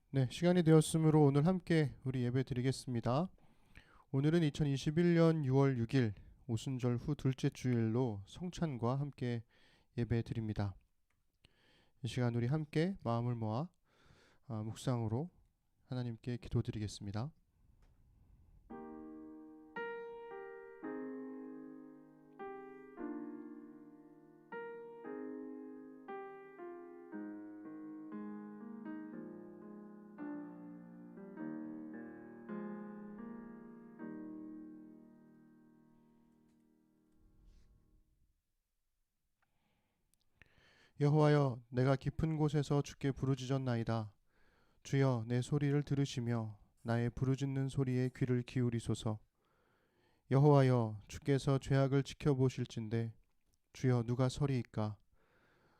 네, 시간이 되었으므로 오늘 함께 우리 예배 드리겠습니다. 오늘은 2021년 6월 6일 오순절 후 둘째 주일로 성찬과 함께 예배 드립니다. 이 시간 우리 함께 마음을 모아 묵상으로 하나님께 기도드리겠습니다. 여호와여, 내가 깊은 곳에서 주께 부르짖었나이다. 주여, 내 소리를 들으시며 나의 부르짖는 소리에 귀를 기울이소서. 여호와여, 주께서 죄악을 지켜보실진데 주여, 누가 서리이까?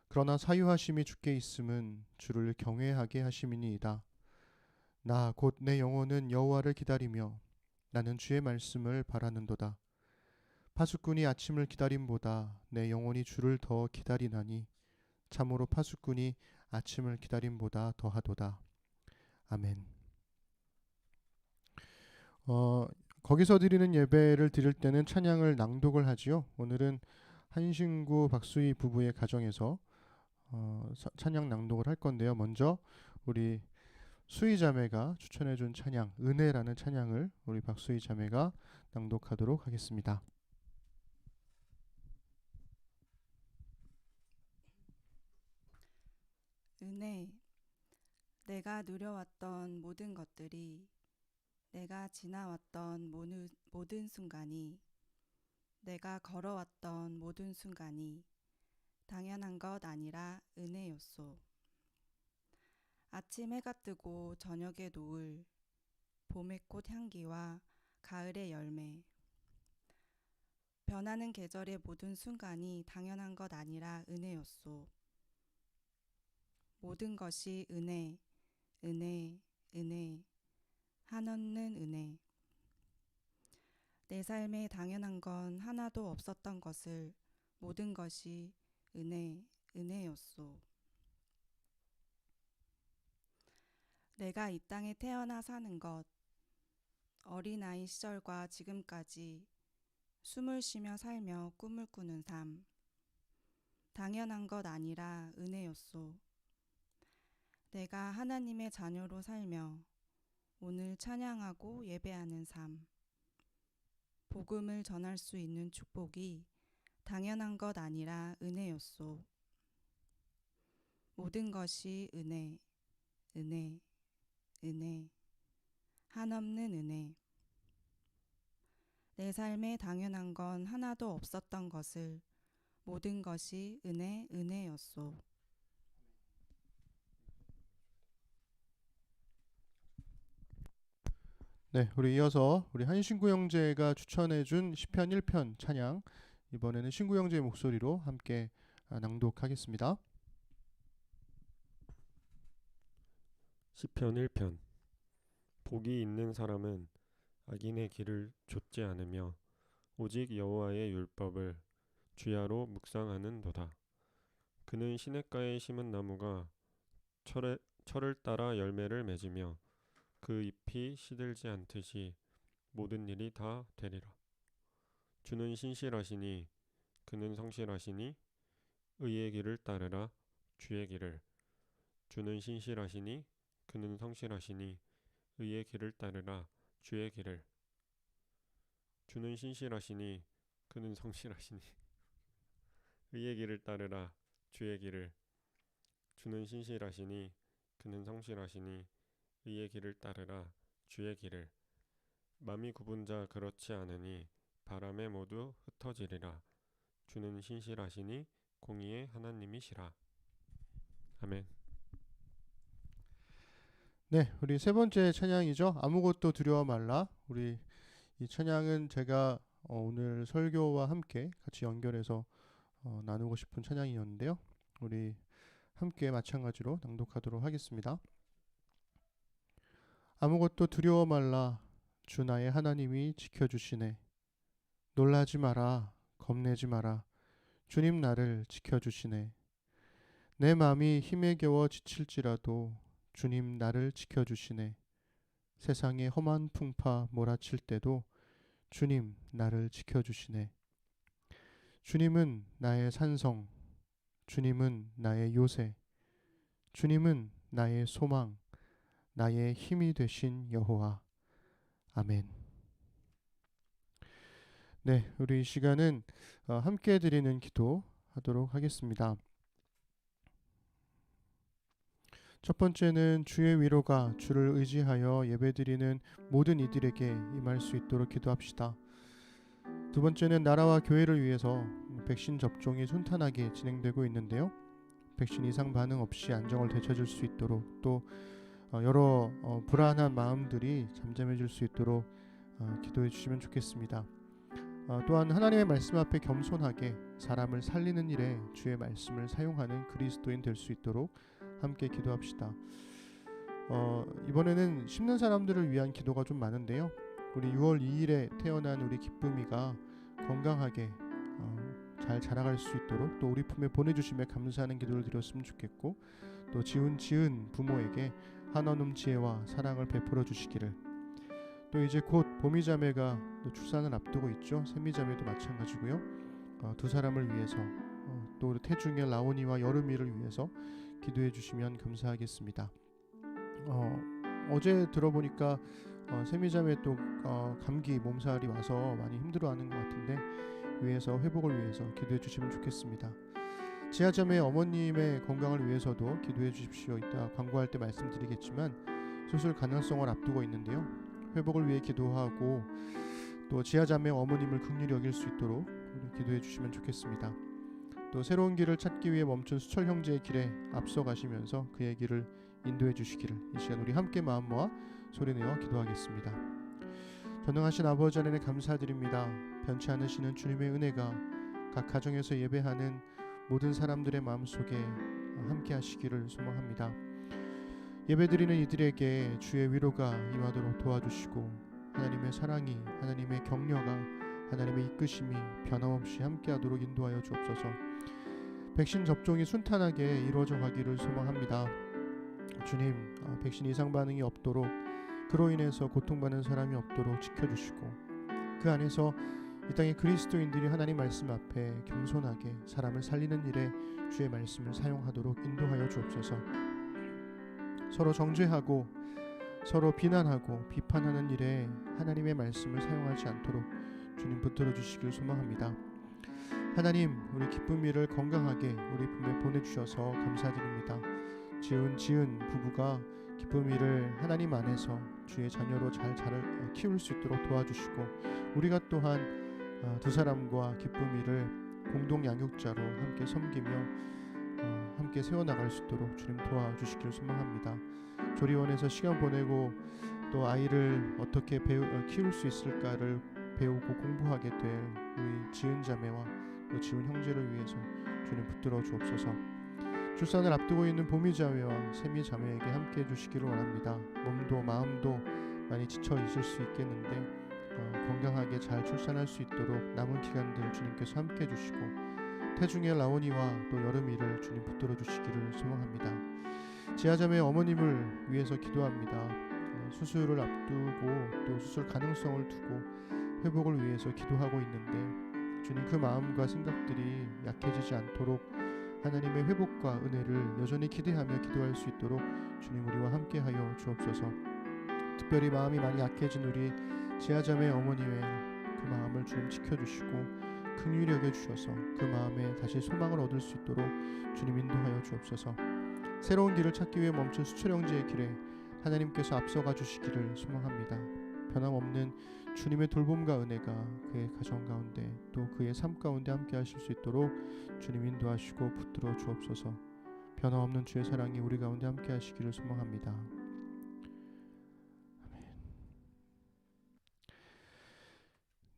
그러나 사유하심이 주께 있음은 주를 경외하게 하심이니이다. 나 곧 내 영혼은 여호와를 기다리며 나는 주의 말씀을 바라는도다. 파수꾼이 아침을 기다림보다 내 영혼이 주를 더 기다리나니 참으로 파수꾼이 아침을 기다림보다 더하도다. 아멘. 거기서 드리는 예배를 드릴 때는 찬양을 낭독을 하지요. 오늘은 한신구 박수희 부부의 가정에서 찬양 낭독을 할 건데요. 먼저 우리 수희 자매가 추천해준 찬양 은혜라는 찬양을 우리 박수희 자매가 낭독하도록 하겠습니다. 은혜, 내가 누려왔던 모든 것들이, 내가 지나왔던 모든 순간이, 내가 걸어왔던 모든 순간이 당연한 것 아니라 은혜였소. 아침 해가 뜨고 저녁의 노을, 봄의 꽃 향기와 가을의 열매, 변하는 계절의 모든 순간이 당연한 것 아니라 은혜였소. 모든 것이 은혜, 은혜, 은혜, 한없는 은혜. 내 삶에 당연한 건 하나도 없었던 것을 모든 것이 은혜, 은혜였소. 내가 이 땅에 태어나 사는 것, 어린아이 시절과 지금까지 숨을 쉬며 살며 꿈을 꾸는 삶, 당연한 것 아니라 은혜였소. 내가 하나님의 자녀로 살며 오늘 찬양하고 예배하는 삶, 복음을 전할 수 있는 축복이 당연한 것 아니라 은혜였소. 모든 것이 은혜, 은혜, 은혜, 한없는 은혜. 내 삶에 당연한 건 하나도 없었던 것을 모든 것이 은혜, 은혜였소. 네, 우리 이어서 우리 한신구 형제가 추천해준 시편 1편 찬양 이번에는 신구 형제의 목소리로 함께 낭독하겠습니다. 시편 1편. 복이 있는 사람은 악인의 길을 좇지 않으며 오직 여호와의 율법을 주야로 묵상하는도다. 그는 시냇가에 심은 나무가 철을 따라 열매를 맺으며 그 잎이 시들지 않듯이 모든 일이 다 되리라. 주는 신실하시니 그는 성실하시니 의의 길을 따르라. 주의 길을. 주는 신실하시니 그는 성실하시니 의의 길을 따르라. 주의 길을. 주는 신실하시니 그는 성실하시니 의의 길을 따르라. 주의 길을. 주는 신실하시니 그는 성실하시니 의의 길을 따르라. 주의 길을. 맘이 굽은 자 그렇지 않으니 바람에 모두 흩어지리라. 주는 신실하시니 공의의 하나님이시라. 아멘. 네, 우리 세 번째 찬양이죠. 아무것도 두려워 말라. 우리 이 찬양은 제가 오늘 설교와 함께 같이 연결해서 나누고 싶은 찬양이었는데요. 우리 함께 마찬가지로 낭독하도록 하겠습니다. 아무것도 두려워 말라. 주 나의 하나님이 지켜주시네. 놀라지 마라. 겁내지 마라. 주님 나를 지켜주시네. 내 마음이 힘에 겨워 지칠지라도 주님 나를 지켜주시네. 세상의 험한 풍파 몰아칠 때도 주님 나를 지켜주시네. 주님은 나의 산성, 주님은 나의 요새, 주님은 나의 소망, 나의 힘이 되신 여호와. 아멘. 네, 우리 이 시간은 함께 드리는 기도 하도록 하겠습니다. 첫 번째는 주의 위로가 주를 의지하여 예배드리는 모든 이들에게 임할 수 있도록 기도합시다. 두 번째는 나라와 교회를 위해서 백신 접종이 순탄하게 진행되고 있는데요. 백신 이상 반응 없이 안정을 되찾을 수 있도록 또 여러 불안한 마음들이 잠잠해질 수 있도록 기도해 주시면 좋겠습니다. 또한 하나님의 말씀 앞에 겸손하게 사람을 살리는 일에 주의 말씀을 사용하는 그리스도인 될 수 있도록 함께 기도합시다. 이번에는 심는 사람들을 위한 기도가 좀 많은데요. 우리 6월 2일에 태어난 우리 기쁨이가 건강하게 잘 자라갈 수 있도록 또 우리 품에 보내주심에 감사하는 기도를 드렸으면 좋겠고, 또 지은 부모에게 한없는 지혜와 사랑을 베풀어 주시기를, 또 이제 곧 보미자매가 출산을 앞두고 있죠. 세미자매도 마찬가지고요. 두 사람을 위해서 또 태중의 라온이와 여름이를 위해서 기도해 주시면 감사하겠습니다. 어제 들어보니까 세미자매 또 감기 몸살이 와서 많이 힘들어하는 것 같은데 위해서 회복을 위해서 기도해 주시면 좋겠습니다. 지하자매 어머님의 건강을 위해서도 기도해 주십시오. 이따 광고할 때 말씀드리겠지만 수술 가능성을 앞두고 있는데요. 회복을 위해 기도하고 또 지하자매 어머님을 긍휼히 여길 수 있도록 우리 기도해 주시면 좋겠습니다. 또 새로운 길을 찾기 위해 멈춘 수철 형제의 길에 앞서 가시면서 그의 길을 인도해 주시기를 이 시간 우리 함께 마음 모아 소리내어 기도하겠습니다. 전능하신 아버지 하나님 감사드립니다. 변치 않으시는 주님의 은혜가 각 가정에서 예배하는 모든 사람들의 마음속에 함께 하시기를 소망합니다. 예배드리는 이들에게 주의 위로가 임하도록 도와주시고 하나님의 사랑이, 하나님의 격려가, 하나님의 이끄심이 변함없이 함께하도록 인도하여 주옵소서. 백신 접종이 순탄하게 이루어져 가기를 소망합니다. 주님, 백신 이상 반응이 없도록, 그로 인해서 고통받는 사람이 없도록 지켜주시고 그 안에서 이 땅의 그리스도인들이 하나님 말씀 앞에 겸손하게 사람을 살리는 일에 주의 말씀을 사용하도록 인도하여 주옵소서. 서로 정죄하고 서로 비난하고 비판하는 일에 하나님의 말씀을 사용하지 않도록 주님 붙들어 주시길 소망합니다. 하나님, 우리 기쁨이를 건강하게 우리 품에 보내주셔서 감사드립니다. 지은 부부가 기쁨이를 하나님 안에서 주의 자녀로 잘 키울 수 있도록 도와주시고 우리가 또한 두 사람과 기쁨이를 공동 양육자로 함께 섬기며 함께 세워나갈 수 있도록 주님 도와주시길 소망합니다. 조리원에서 시간 보내고 또 아이를 어떻게 키울 수 있을까를 배우고 공부하게 될 우리 지은 자매와 또 지은 형제를 위해서 주님 붙들어 주옵소서. 출산을 앞두고 있는 보미 자매와 세미 자매에게 함께 해주시기를 원합니다. 몸도 마음도 많이 지쳐 있을 수 있겠는데 건강하게 잘 출산할 수 있도록 남은 기간들 주님께서 함께 해주시고 태중의 라온이와 또 여름이를 주님 붙들어 주시기를 소망합니다. 지하자매 어머님을 위해서 기도합니다. 수술을 앞두고 또 수술 가능성을 두고 회복을 위해서 기도하고 있는데 주님 그 마음과 생각들이 약해지지 않도록 하나님의 회복과 은혜를 여전히 기대하며 기도할 수 있도록 주님 우리와 함께하여 주옵소서. 특별히 마음이 많이 약해진 우리 지하자매 어머님의 그 마음을 주님 지켜주시고 긍휼히 여겨주셔서 그 마음에 다시 소망을 얻을 수 있도록 주님 인도하여 주옵소서. 새로운 길을 찾기 위해 멈춘 수철 형제의 길에 하나님께서 앞서가 주시기를 소망합니다. 변함없는 주님의 돌봄과 은혜가 그의 가정 가운데 또 그의 삶 가운데 함께 하실 수 있도록 주님 인도하시고 붙들어 주옵소서. 변함없는 주의 사랑이 우리 가운데 함께 하시기를 소망합니다. 아멘.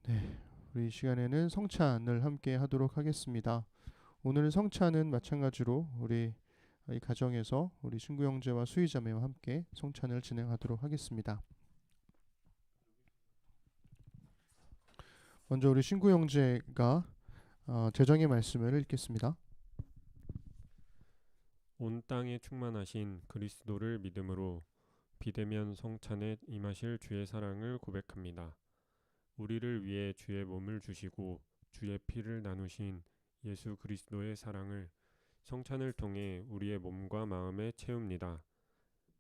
네, 우리 이 시간에는 성찬을 함께 하도록 하겠습니다. 오늘 성찬은 마찬가지로 우리 이 가정에서 우리 친구 형제와 수희 자매와 함께 성찬을 진행하도록 하겠습니다. 먼저 우리 친구 형제가 재정의 말씀을 읽겠습니다. 온 땅에 충만하신 그리스도를 믿음으로 비대면 성찬에 임하실 주의 사랑을 고백합니다. 우리를 위해 주의 몸을 주시고 주의 피를 나누신 예수 그리스도의 사랑을 성찬을 통해 우리의 몸과 마음에 채웁니다.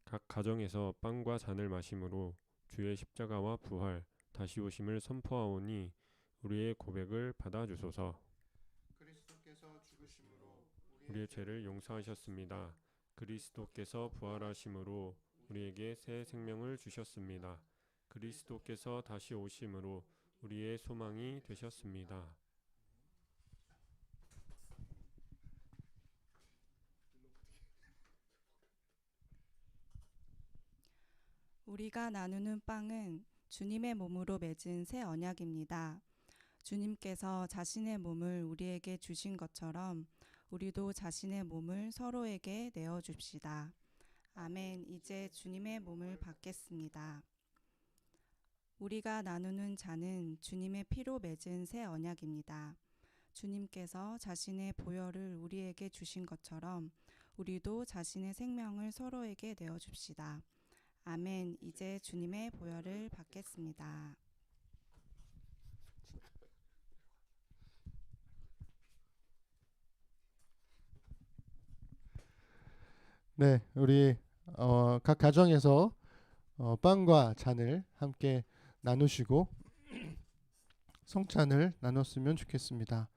각 가정에서 빵과 잔을 마심으로 주의 십자가와 부활, 다시 오심을 선포하오니 우리의 고백을 받아주소서. 그리스도께서 죽으심으로 우리의 죄를 용서하셨습니다. 그리스도께서 부활하심으로 우리에게 새 생명을 주셨습니다. 그리스도께서 다시 오심으로 우리의 소망이 되셨습니다. 우리가 나누는 빵은 주님의 몸으로 맺은 새 언약입니다. 주님께서 자신의 몸을 우리에게 주신 것처럼 우리도 자신의 몸을 서로에게 내어줍시다. 아멘. 이제 주님의 몸을 받겠습니다. 우리가 나누는 잔은 주님의 피로 맺은 새 언약입니다. 주님께서 자신의 보혈을 우리에게 주신 것처럼 우리도 자신의 생명을 서로에게 내어줍시다. 아멘. 이제 주님의 보혈을 받겠습니다. 네, 우리 각 가정에서 빵과 잔을 함께 나누시고 성찬을 나눴으면 좋겠습니다.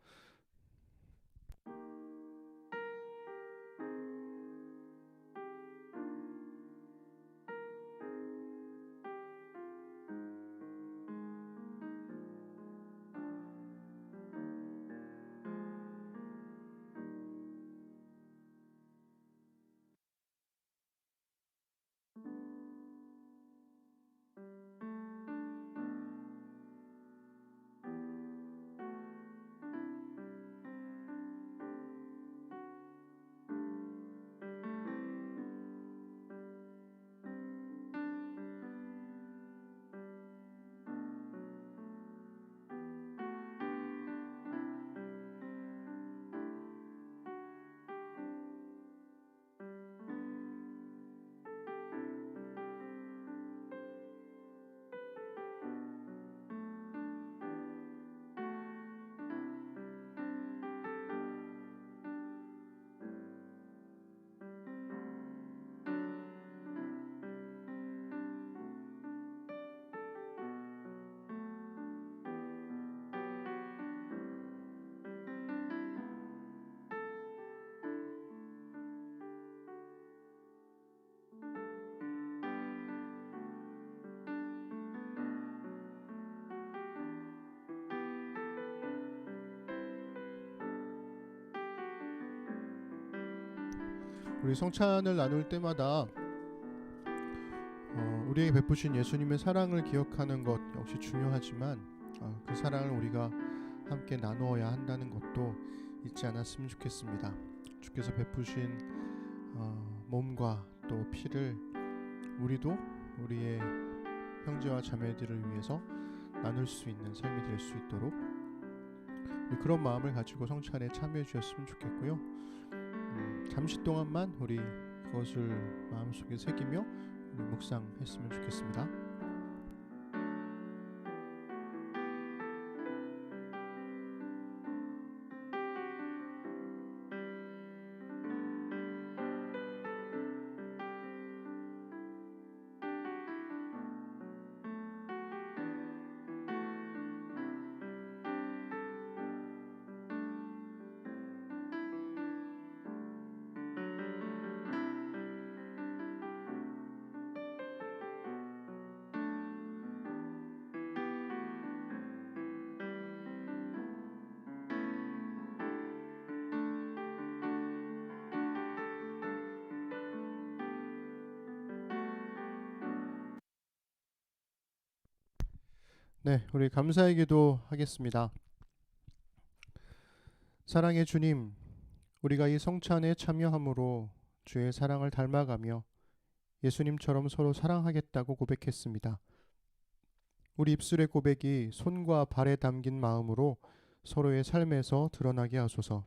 우리 성찬을 나눌 때마다 우리에게 베푸신 예수님의 사랑을 기억하는 것 역시 중요하지만 그 사랑을 우리가 함께 나누어야 한다는 것도 잊지 않았으면 좋겠습니다. 주께서 베푸신 몸과 또 피를 우리도 우리의 형제와 자매들을 위해서 나눌 수 있는 삶이 될 수 있도록 그런 마음을 가지고 성찬에 참여해 주셨으면 좋겠고요. 잠시 동안만 우리 그것을 마음속에 새기며 우리 묵상했으면 좋겠습니다. 네, 우리 감사의 기도 하겠습니다. 사랑의 주님, 우리가 이 성찬에 참여함으로 주의 사랑을 닮아가며 예수님처럼 서로 사랑하겠다고 고백했습니다. 우리 입술의 고백이 손과 발에 담긴 마음으로 서로의 삶에서 드러나게 하소서.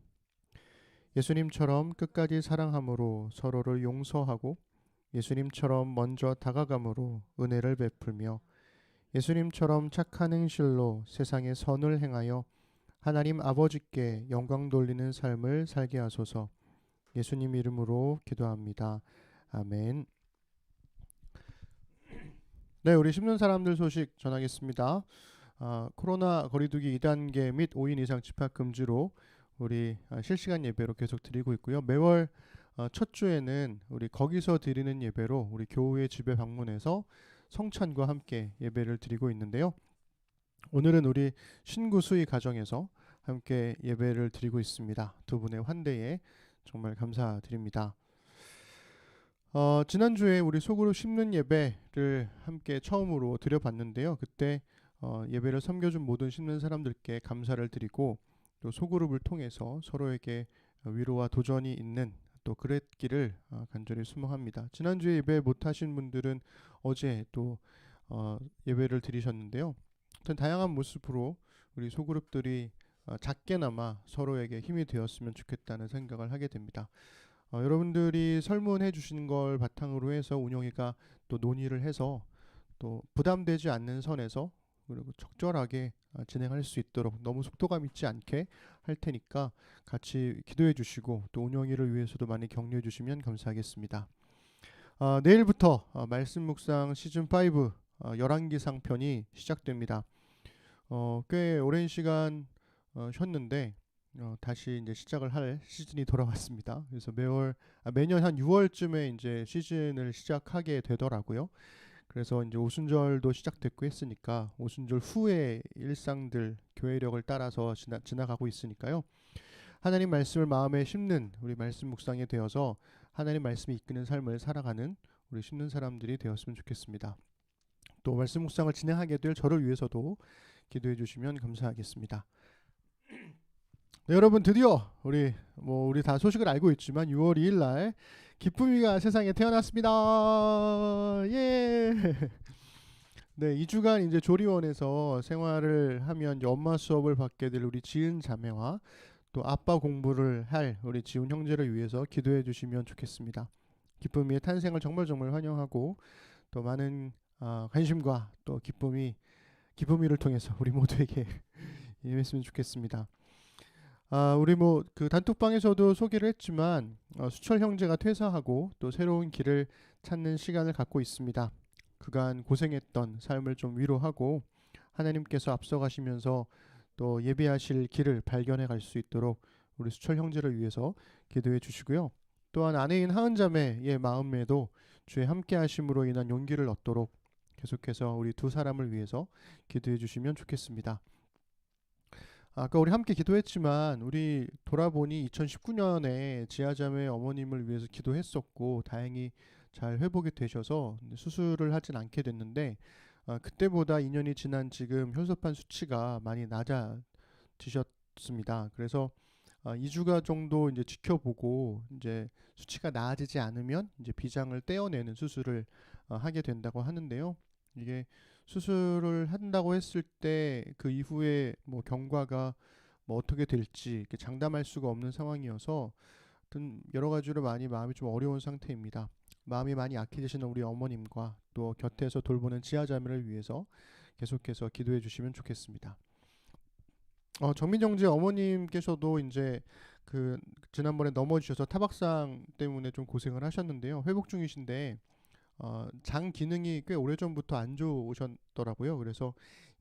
예수님처럼 끝까지 사랑함으로 서로를 용서하고 예수님처럼 먼저 다가감으로 은혜를 베풀며 예수님처럼 착한 행실로 세상에 선을 행하여 하나님 아버지께 영광 돌리는 삶을 살게 하소서. 예수님 이름으로 기도합니다. 아멘. 네, 우리 심는 사람들 소식 전하겠습니다. 코로나 거리두기 2단계 및 5인 이상 집합 금지로 우리 실시간 예배로 계속 드리고 있고요. 매월 첫 주에는 우리 거기서 드리는 예배로 우리 교회 집에 방문해서 성찬과 함께 예배를 드리고 있는데요. 오늘은 우리 신구 수의 가정에서 함께 예배를 드리고 있습니다. 두 분의 환대에 정말 감사드립니다. 지난주에 우리 소그룹 심는 예배를 함께 처음으로 드려봤는데요. 그때 예배를 섬겨준 모든 심는 사람들께 감사를 드리고 또 소그룹을 통해서 서로에게 위로와 도전이 있는 또 그랬기를 간절히 소망합니다. 지난주에 예배 못하신 분들은 어제 또 예배를 드리셨는데요. 다양한 모습으로 우리 소그룹들이 작게나마 서로에게 힘이 되었으면 좋겠다는 생각을 하게 됩니다. 여러분들이 설문해 주신 걸 바탕으로 해서 운영이가 또 논의를 해서 또 부담되지 않는 선에서 그리고 적절하게 진행할 수 있도록 너무 속도감 있지 않게 할 테니까 같이 기도해 주시고 또 운영이를 위해서도 많이 격려해 주시면 감사하겠습니다. 내일부터 말씀 묵상 시즌5 열왕기상 편이 시작됩니다. 꽤 오랜 시간 쉬었는데 다시 이제 시작을 할 시즌이 돌아왔습니다. 그래서 매년 한 6월쯤에 이제 시즌을 시작하게 되더라고요. 그래서 이제 오순절도 시작됐고 했으니까 오순절 후의 일상들 교회력을 따라서 지나가고 있으니까요. 하나님 말씀을 마음에 심는 우리 말씀 묵상이 되어서 하나님 말씀이 이끄는 삶을 살아가는 우리 심는 사람들이 되었으면 좋겠습니다. 또 말씀 묵상을 진행하게 될 저를 위해서도 기도해 주시면 감사하겠습니다. 네, 여러분 드디어 우리 다 소식을 알고 있지만 6월 2일 날 기쁨이가 세상에 태어났습니다. 예. 네, 2주간 이제 조리원에서 생활을 하면 이제 엄마 수업을 받게 될 우리 지은 자매와 또 아빠 공부를 할 우리 지훈 형제를 위해서 기도해 주시면 좋겠습니다. 기쁨이의 탄생을 정말 환영하고 또 많은 관심과 또 기쁨이를 통해서 우리 모두에게 임했으면 좋겠습니다. 우리 그 단톡방에서도 소개를 했지만 수철 형제가 퇴사하고 또 새로운 길을 찾는 시간을 갖고 있습니다. 그간 고생했던 삶을 좀 위로하고 하나님께서 앞서가시면서 또 예배하실 길을 발견해 갈 수 있도록 우리 수철 형제를 위해서 기도해 주시고요. 또한 아내인 하은 자매의 마음에도 주의 함께 하심으로 인한 용기를 얻도록 계속해서 우리 두 사람을 위해서 기도해 주시면 좋겠습니다. 아까 우리 함께 기도했지만 우리 돌아보니 2019년에 지아자매 어머님을 위해서 기도했었고 다행히 잘 회복이 되셔서 수술을 하진 않게 됐는데 그때보다 2년이 지난 지금 혈소판 수치가 많이 낮아지셨습니다. 그래서 2주가 정도 이제 지켜보고 이제 수치가 나아지지 않으면 이제 비장을 떼어내는 수술을 하게 된다고 하는데요. 이게 수술을 한다고 했을 때 그 이후에 경과가 어떻게 될지 이렇게 장담할 수가 없는 상황이어서 여러 가지로 많이 마음이 좀 어려운 상태입니다. 마음이 많이 약해지시는 우리 어머님과 또 곁에서 돌보는 지아자매를 위해서 계속해서 기도해 주시면 좋겠습니다. 정민 형제 어머님께서도 이제 지난번에 넘어지셔서 타박상 때문에 좀 고생을 하셨는데요. 회복 중이신데 장 기능이 꽤 오래전부터 안 좋으셨더라고요. 그래서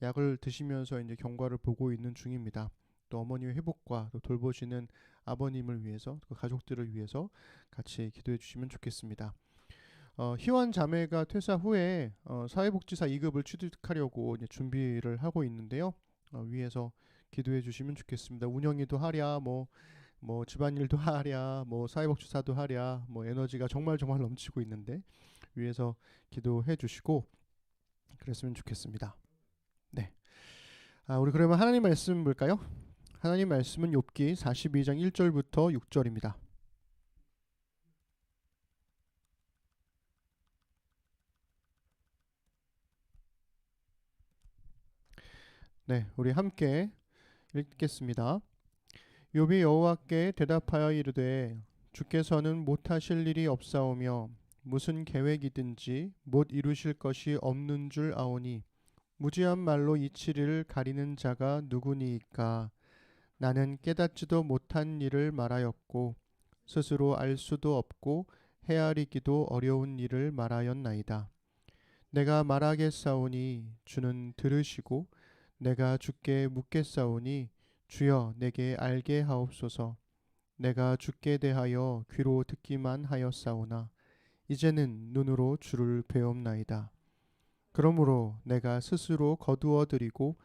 약을 드시면서 이제 경과를 보고 있는 중입니다. 또 어머니의 회복과 또 돌보시는 아버님을 위해서 또 가족들을 위해서 같이 기도해 주시면 좋겠습니다. 희원 자매가 퇴사 후에 사회복지사 2급을 취득하려고 이제 준비를 하고 있는데요. 위에서 기도해 주시면 좋겠습니다. 운영이도 하랴 뭐 집안일도 하랴 사회복지사도 하랴 에너지가 정말 넘치고 있는데 위에서 기도해 주시고 그랬으면 좋겠습니다. 네. 우리 그러면 하나님 말씀 볼까요? 하나님 말씀은 욥기 42장 1절부터 6절입니다. 네, 우리 함께 읽겠습니다. 욥이 여호와께 대답하여 이르되 주께서는 못하실 일이 없사오며 무슨 계획이든지 못 이루실 것이 없는 줄 아오니 무지한 말로 이치리를 가리는 자가 누구니이까. 나는 깨닫지도 못한 일을 말하였고 스스로 알 수도 없고 헤아리기도 어려운 일을 말하였나이다. 내가 말하겠사오니 주는 들으시고 내가 주께 묻겠사오니 주여 내게 알게 하옵소서. 내가 주께 대하여 귀로 듣기만 하였사오나 이제는 눈으로 주를 배옵나이다. 그러므로 내가 스스로 거두어 드리고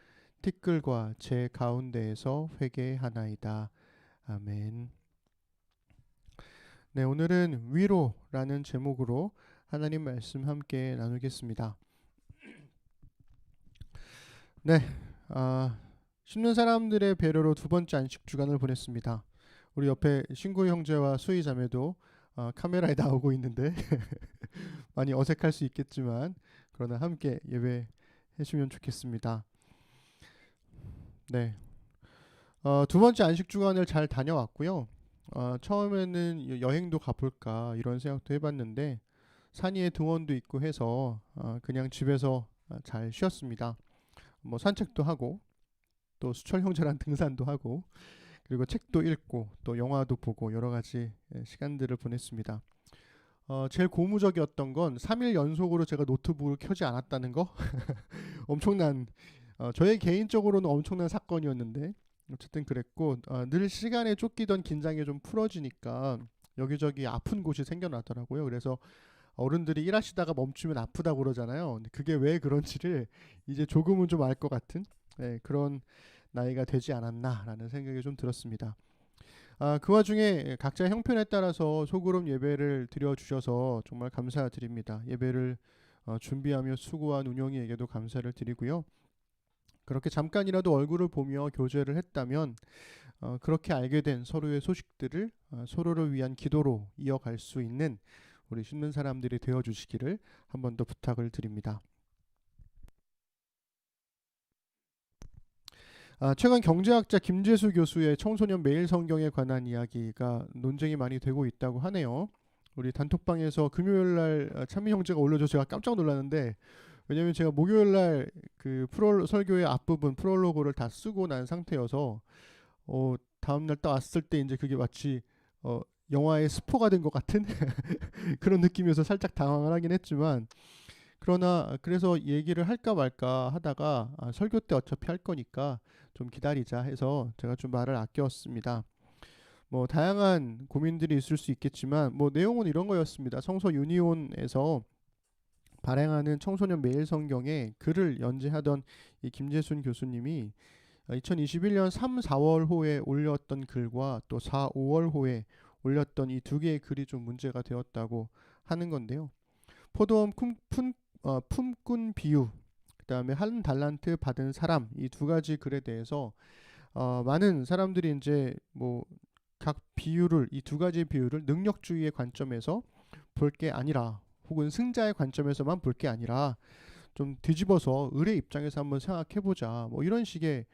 티끌과 제 가운데에서 회개하나이다. 아멘. 네, 오늘은 위로라는 제목으로 하나님 말씀 함께 나누겠습니다. 네, 심는 사람들의 배려로 두 번째 안식 주간을 보냈습니다. 우리 옆에 신구 형제와 수희 자매도 카메라에 나오고 있는데 많이 어색할 수 있겠지만 그러나 함께 예배해주면 좋겠습니다. 네, 두 번째 안식 주간을 잘 다녀왔고요. 처음에는 여행도 가볼까 이런 생각도 해봤는데 산 위에 등원도 있고 해서 그냥 집에서 잘 쉬었습니다. 뭐 산책도 하고 또 수철 형제랑 등산도 하고 그리고 책도 읽고 또 영화도 보고 여러 가지 시간들을 보냈습니다. 제일 고무적이었던 건 3일 연속으로 제가 노트북을 켜지 않았다는 거. 엄청난 저의 개인적으로는 엄청난 사건이었는데 어쨌든 그랬고 늘 시간에 쫓기던 긴장이 좀 풀어지니까 여기저기 아픈 곳이 생겨나더라고요. 그래서 어른들이 일하시다가 멈추면 아프다고 그러잖아요. 근데 그게 왜 그런지를 이제 조금은 좀 알 것 같은 그런 나이가 되지 않았나라는 생각이 좀 들었습니다. 그 와중에 각자 형편에 따라서 소그룹 예배를 드려주셔서 정말 감사드립니다. 예배를 준비하며 수고한 운영이에게도 감사를 드리고요. 그렇게 잠깐이라도 얼굴을 보며 교제를 했다면 그렇게 알게 된 서로의 소식들을 서로를 위한 기도로 이어갈 수 있는 우리 심는 사람들이 되어주시기를 한 번 더 부탁을 드립니다. 최근 경제학자 김재수 교수의 청소년 매일 성경에 관한 이야기가 논쟁이 많이 되고 있다고 하네요. 우리 단톡방에서 금요일날 찬미 형제가 올려줘서 제가 깜짝 놀랐는데 왜냐면 제가 목요일날 그 설교의 앞부분 프롤로그를 다 쓰고 난 상태여서 다음날 딱 왔을 때 이제 그게 마치 영화의 스포가 된 것 같은 그런 느낌이어서 살짝 당황을 하긴 했지만 그러나 그래서 얘기를 할까 말까 하다가 설교 때 어차피 할 거니까 좀 기다리자 해서 제가 좀 말을 아꼈습니다. 뭐 다양한 고민들이 있을 수 있겠지만 뭐 내용은 이런 거였습니다. 성서 유니온에서 발행하는 청소년 매일 성경에 글을 연재하던 이 김재순 교수님이 2021년 3, 4월호에 올렸던 글과 또 4, 5월호에 올렸던 이 두 개의 글이 좀 문제가 되었다고 하는 건데요. 포도원 품꾼 비유, 그 다음에 한 달란트 받은 사람 이 두 가지 글에 대해서 많은 사람들이 이제 뭐 각 비유를 이 두 가지 비유를 능력주의의 관점에서 볼 게 아니라 혹은 승자의 관점에서만 볼 게 아니라 좀 뒤집어서 을의 입장에서 한번 생각해보자 뭐 이런 식의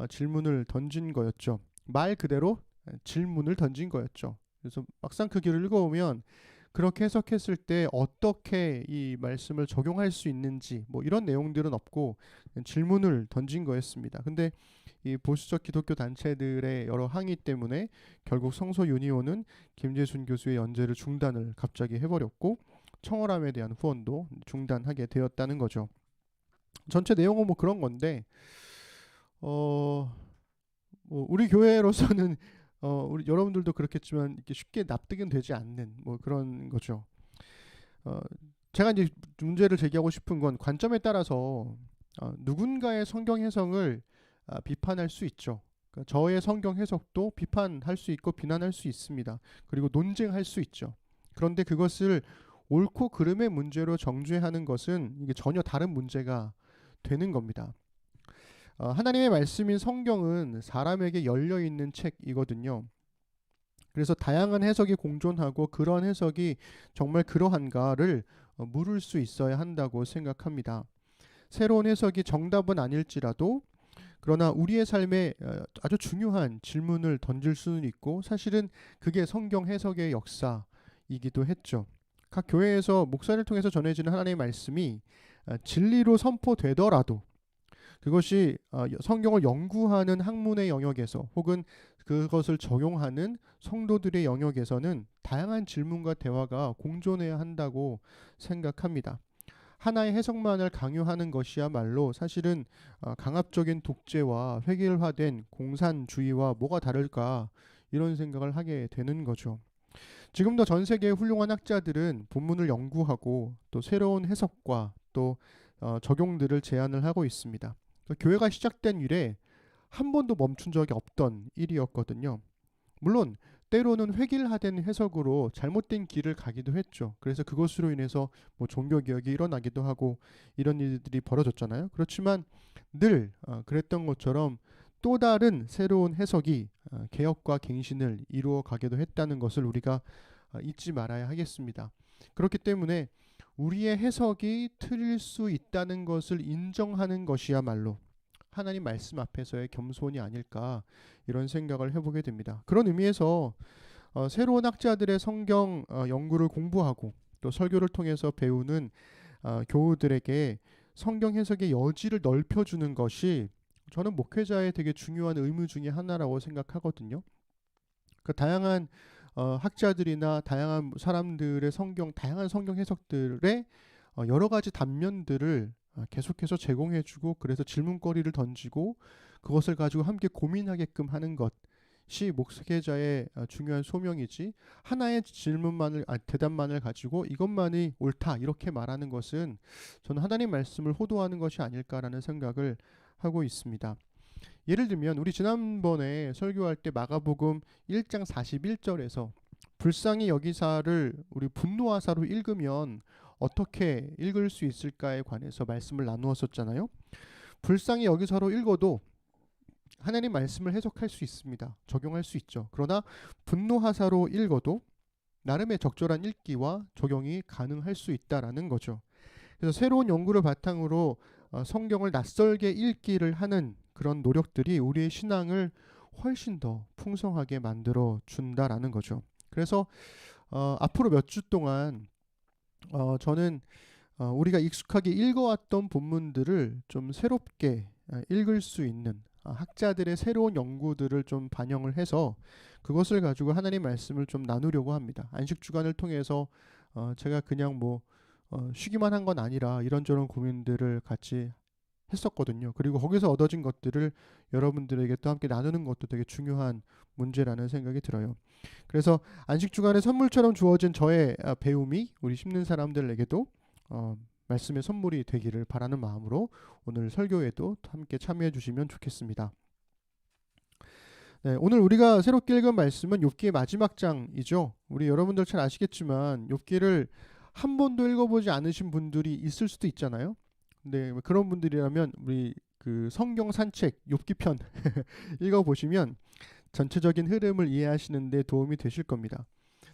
질문을 던진 거였죠. 말 그대로 질문을 던진 거였죠. 그래서 막상 그 글을 읽어보면 그렇게 해석했을 때 어떻게 이 말씀을 적용할 수 있는지 뭐 이런 내용들은 없고 질문을 던진 거였습니다. 근데 이 보수적 기독교 단체들의 여러 항의 때문에 결국 성서 유니온은 김재순 교수의 연재를 중단을 갑자기 해버렸고 청월함에 대한 후원도 중단하게 되었다는 거죠. 전체 내용은 뭐 그런 건데 뭐 우리 교회로서는 우리 여러분들도 그렇겠지만 이렇게 쉽게 납득은 되지 않는 뭐 그런 거죠. 제가 이제 문제를 제기하고 싶은 건 관점에 따라서 누군가의 성경 해석을 비판할 수 있죠. 그러니까 저의 성경 해석도 비판할 수 있고 비난할 수 있습니다. 그리고 논쟁할 수 있죠. 그런데 그것을 옳고 그름의 문제로 정죄하는 것은 이게 전혀 다른 문제가 되는 겁니다. 하나님의 말씀인 성경은 사람에게 열려있는 책이거든요. 그래서 다양한 해석이 공존하고 그런 해석이 정말 그러한가를 물을 수 있어야 한다고 생각합니다. 새로운 해석이 정답은 아닐지라도 그러나 우리의 삶에 아주 중요한 질문을 던질 수는 있고 사실은 그게 성경 해석의 역사이기도 했죠. 각 교회에서 목사를 통해서 전해지는 하나님의 말씀이 진리로 선포되더라도 그것이 성경을 연구하는 학문의 영역에서 혹은 그것을 적용하는 성도들의 영역에서는 다양한 질문과 대화가 공존해야 한다고 생각합니다. 하나의 해석만을 강요하는 것이야말로 사실은 강압적인 독재와 획일화된 공산주의와 뭐가 다를까 이런 생각을 하게 되는 거죠. 지금도 전 세계의 훌륭한 학자들은 본문을 연구하고 또 새로운 해석과 또 적용들을 제안을 하고 있습니다. 교회가 시작된 이래 한 번도 멈춘 적이 없던 일이었거든요. 물론 때로는 획일화된 해석으로 잘못된 길을 가기도 했죠. 그래서 그것으로 인해서 뭐 종교개혁이 일어나기도 하고 이런 일들이 벌어졌잖아요. 그렇지만 늘 그랬던 것처럼 또 다른 새로운 해석이 개혁과 갱신을 이루어 가기도 했다는 것을 우리가 잊지 말아야 하겠습니다. 그렇기 때문에 우리의 해석이 틀릴 수 있다는 것을 인정하는 것이야말로 하나님 말씀 앞에서의 겸손이 아닐까 이런 생각을 해보게 됩니다. 그런 의미에서 새로운 학자들의 성경 연구를 공부하고 또 설교를 통해서 배우는 교우들에게 성경 해석의 여지를 넓혀주는 것이 저는 목회자의 되게 중요한 의무 중에 하나라고 생각하거든요. 그 다양한 학자들이나 다양한 사람들의 다양한 성경 해석들의 여러 가지 단면들을 계속해서 제공해주고 그래서 질문거리를 던지고 그것을 가지고 함께 고민하게끔 하는 것이 목회자의 중요한 소명이지 하나의 대답만을 가지고 이것만이 옳다 이렇게 말하는 것은 저는 하나님 말씀을 호도하는 것이 아닐까라는 생각을 하고 있습니다. 예를 들면 우리 지난번에 설교할 때 마가복음 1장 41절에서 불쌍히 여기사를 우리 분노하사로 읽으면 어떻게 읽을 수 있을까에 관해서 말씀을 나누었었잖아요. 불쌍히 여기사로 읽어도 하나님 말씀을 해석할 수 있습니다. 적용할 수 있죠. 그러나 분노하사로 읽어도 나름의 적절한 읽기와 적용이 가능할 수 있다라는 거죠. 그래서 새로운 연구를 바탕으로 성경을 낯설게 읽기를 하는 그런 노력들이 우리의 신앙을 훨씬 더 풍성하게 만들어 준다라는 거죠. 그래서 앞으로 몇 주 동안 저는 우리가 익숙하게 읽어왔던 본문들을 좀 새롭게 읽을 수 있는 학자들의 새로운 연구들을 좀 반영을 해서 그것을 가지고 하나님 말씀을 좀 나누려고 합니다. 안식 주간을 통해서 제가 그냥 쉬기만 한 건 아니라 이런저런 고민들을 같이 했었거든요. 그리고 거기서 얻어진 것들을 여러분들에게 또 함께 나누는 것도 되게 중요한 문제라는 생각이 들어요. 그래서 안식 주간의 선물처럼 주어진 저의 배움이 우리 심는 사람들에게도 말씀의 선물이 되기를 바라는 마음으로 오늘 설교에도 함께 참여해 주시면 좋겠습니다. 네, 오늘 우리가 새롭게 읽은 말씀은 욥기의 마지막 장이죠. 우리 여러분들 잘 아시겠지만 욥기를 한 번도 읽어보지 않으신 분들이 있을 수도 있잖아요. 근데 그런 분들이라면 우리 그 성경 산책 욥기 편 읽어보시면 전체적인 흐름을 이해하시는 데 도움이 되실 겁니다.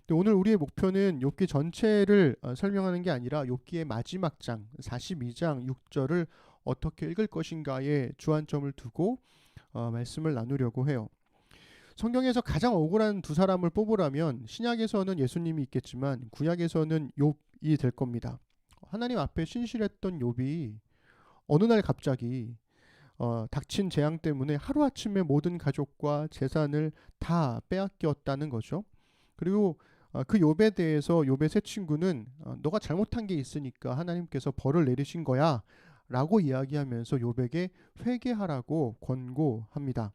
근데 오늘 우리의 목표는 욥기 전체를 설명하는 게 아니라 욥기의 마지막 장 42장 6절을 어떻게 읽을 것인가에 주안점을 두고 말씀을 나누려고 해요. 성경에서 가장 억울한 두 사람을 뽑으라면 신약에서는 예수님이 있겠지만 구약에서는 욥이 될 겁니다. 하나님 앞에 신실했던 욥이 어느 날 갑자기 닥친 재앙 때문에 하루아침에 모든 가족과 재산을 다 빼앗겼다는 거죠. 그리고 그 욥에 대해서 욥의 세 친구는 너가 잘못한 게 있으니까 하나님께서 벌을 내리신 거야 라고 이야기하면서 욥에게 회개하라고 권고합니다.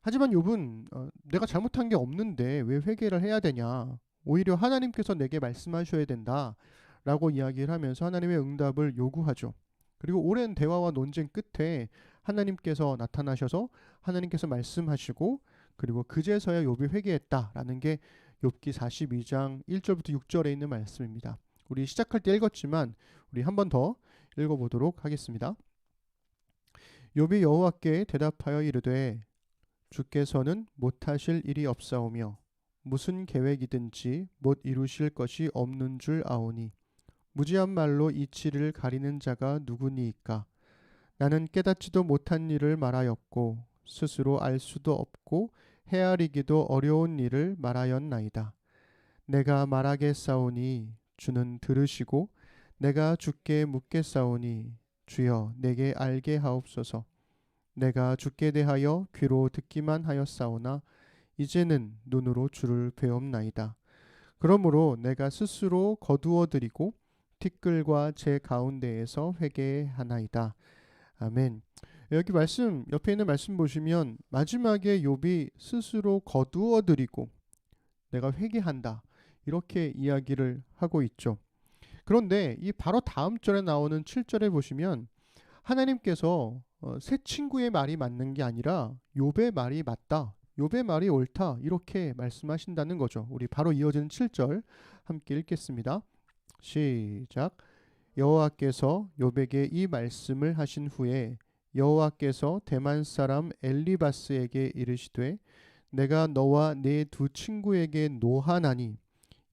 하지만 욥은 내가 잘못한 게 없는데 왜 회개를 해야 되냐, 오히려 하나님께서 내게 말씀하셔야 된다 라고 이야기를 하면서 하나님의 응답을 요구하죠. 그리고 오랜 대화와 논쟁 끝에 하나님께서 나타나셔서 하나님께서 말씀하시고 그리고 그제서야 욥이 회개했다라는 게 욥기 42장 1절부터 6절에 있는 말씀입니다. 우리 시작할 때 읽었지만 우리 한 번 더 읽어보도록 하겠습니다. 욥이 여호와께 대답하여 이르되 주께서는 못하실 일이 없사오며 무슨 계획이든지 못 이루실 것이 없는 줄 아오니 무지한 말로 이치를 가리는 자가 누구니이까. 나는 깨닫지도 못한 일을 말하였고 스스로 알 수도 없고 헤아리기도 어려운 일을 말하였나이다. 내가 말하겠사오니 주는 들으시고 내가 주께 묻겠사오니 주여 내게 알게 하옵소서. 내가 주께 대하여 귀로 듣기만 하였사오나 이제는 눈으로 주를 배옵나이다. 그러므로 내가 스스로 거두어 드리고 티끌과 제 가운데에서 회개하나이다. 아멘. 여기 말씀 옆에 있는 말씀 보시면 마지막에 욥이 스스로 거두어 드리고 내가 회개한다. 이렇게 이야기를 하고 있죠. 그런데 이 바로 다음 절에 나오는 7절에 보시면 하나님께서 새 친구의 말이 맞는 게 아니라 욥의 말이 맞다. 욥의 말이 옳다. 이렇게 말씀하신다는 거죠. 우리 바로 이어지는 7절 함께 읽겠습니다. 시작. 여호와께서 욥에게 이 말씀을 하신 후에 여호와께서 대만 사람 엘리바스에게 이르시되 내가 너와 네 두 친구에게 노하나니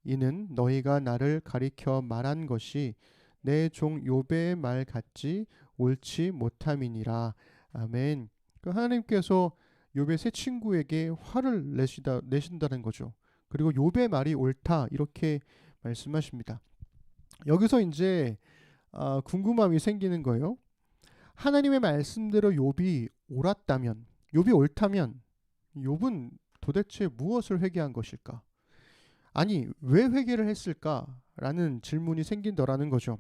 이는 너희가 나를 가리켜 말한 것이 내 종 욥의 말 같지 옳지 못함이니라. 아멘. 하나님께서 욥의 세 친구에게 화를 내신다는 거죠. 그리고 욥의 말이 옳다 이렇게 말씀하십니다. 여기서 이제 궁금함이 생기는 거예요. 하나님의 말씀대로 욥이 옳았다면, 욥이 옳다면 욥은 도대체 무엇을 회개한 것일까? 아니, 왜 회개를 했을까라는 질문이 생긴다라는 거죠.